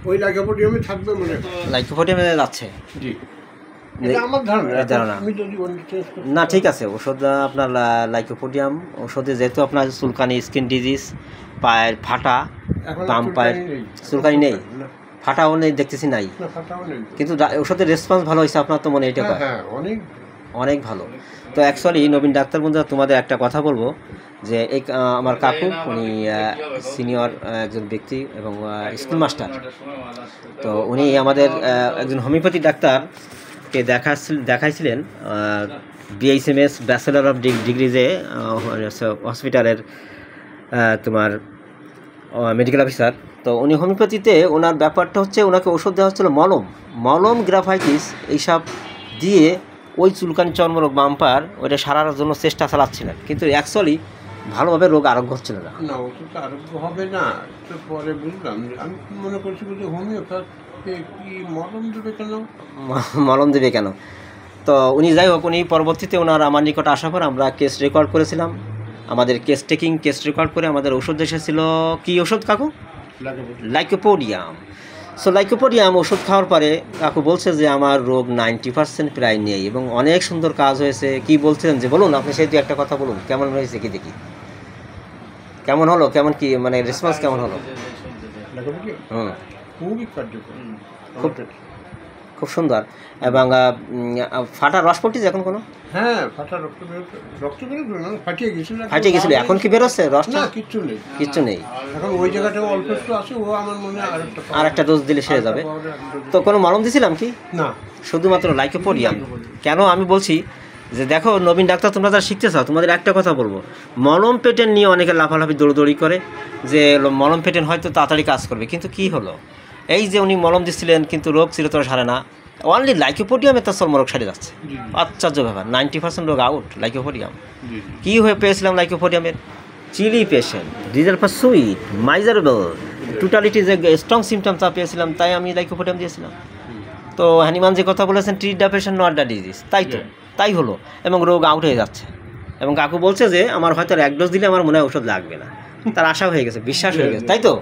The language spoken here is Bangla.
ওই লাইকোপোডিয়ামে থাকবে মনে হয়। লাইকোপোডিয়ামে যাচ্ছে। জি, এটা আমার ধারণা। আমি যদি না ঠিক আছে, ওষুধ আপনার লাইকোপোডিয়াম ওষুধে যেহেতু আপনার চুলকানি, স্কিন ডিজিজ, পায়ের ফাটা, বাম পায়ের চুলকানি নেই, ফাটাও নেই দেখতেছি নাই, কিন্তু ওষুধের রেসপন্স ভালো হয়েছে আপনার তো মনে এটা অনেক অনেক ভালো। তো অ্যাকচুয়ালি নবীন ডাক্তার বন্ধুরা তোমাদের একটা কথা বলবো যে এই আমার কাকু উনি সিনিয়র একজন ব্যক্তি এবং স্কুল মাস্টার। তো উনি আমাদের একজন হোমিওপ্যাথি ডাক্তারকে দেখাইছিলেন BHMS ব্যাচেলর অফ ডিগ্রিজে হসপিটালের তোমার মেডিকেল অফিসার। তো উনি হোমিওপ্যাথিতে ওনার ব্যাপারটা হচ্ছে ওনাকে ওষুধ দেওয়া হচ্ছিলো মলম গ্রাফাইটিস এইসব দিয়ে ওই চুলকানি চর্মরোগ বাম্পার ওইটা সারার জন্য চেষ্টা চালাচ্ছিলেন, কিন্তু অ্যাকচুয়ালি ভালোভাবে রোগ আরোগ্য হচ্ছিল না। ওষুধ আরোগ্য হবে না, তো পরে বুঝলাম। আমি মনে করছি যে হোমিওপ্যাথি কি মলম দেবে কেন। তো উনি যাই হোক, উনি পরবর্তীতে ওনার আমার নিকট আসার পর আমরা কেস রেকর্ড করেছিলাম, আমাদের কেস রেকর্ড করে আমাদের ওষুধ এসেছিল। কি ওষুধ কাকু? লাইকোপোডিয়াম। সো লাইকোপোডিয়াম ওষুধ খাওয়ার পরে কাকু বলছে যে আমার রোগ 90% প্রায় নেই এবং অনেক সুন্দর কাজ হয়েছে। কি বলছেন যে বলুন আপনি, সেই একটা কথা বলুন, কেমন হয়েছে কি দেখি, কেমন হলো, কেমন কি মানে রেসপন্স কেমন হলো? খুব সুন্দর। এবং ফাটা রস পড়ছে এখন কোনো? হ্যাঁ, ফাটা রক্ত ফাটিয়ে গেছিল, এখন কি বেরোচ্ছে রস? না, কিচ্ছু নেই এখন। ওই জায়গাটা অল্প একটু আছে, ও আমার মনে হয় আরেকটা ডোজ দিলে সেরে যাবে। তো কোনো মলম দিছিলাম কি? না, শুধুমাত্র লাইকোপোডিয়াম। কেন আমি বলছি যে দেখো নবীন ডাক্তার তোমরা যারা শিখতে চাও, তোমাদের একটা কথা বলবো, মলম পেটেন্ট নিয়ে অনেকে লাফালাফি দৌড়দৌড়ি করে যে মলম পেটেন্ট হয়তো তাড়াতাড়ি কাজ করবে, কিন্তু কি হলো, এই যে উনি মলম দিচ্ছিলেন কিন্তু রোগ চিরতরে সারে না, অনলি লাইকোপোডিয়ামে তার চর্মরোগ সারে যাচ্ছে। আশ্চর্য ব্যাপার, 90% রোগ আউট লাইকোপোডিয়াম। কী হয়ে পেয়েছিলাম লাইকোপোডিয়ামের? Chilly patient, result for sweet, miserable, totality যে স্ট্রং সিমটম তা পেয়েছিলাম, তাই আমি লাইকোপোডিয়াম দিয়েছিলাম। তো হ্যানিমান যে কথা বলেছেন, treat the patient not the disease, তাই তো তাই হলো, এবং রোগ আউট হয়ে যাচ্ছে। এবং কাকু বলছে যে আমার হয়তো এক ডোজ দিলে আমার মনে হয় ওষুধ লাগবে না, তার আশা হয়ে গেছে, বিশ্বাস হয়ে গেছে, তাই তো।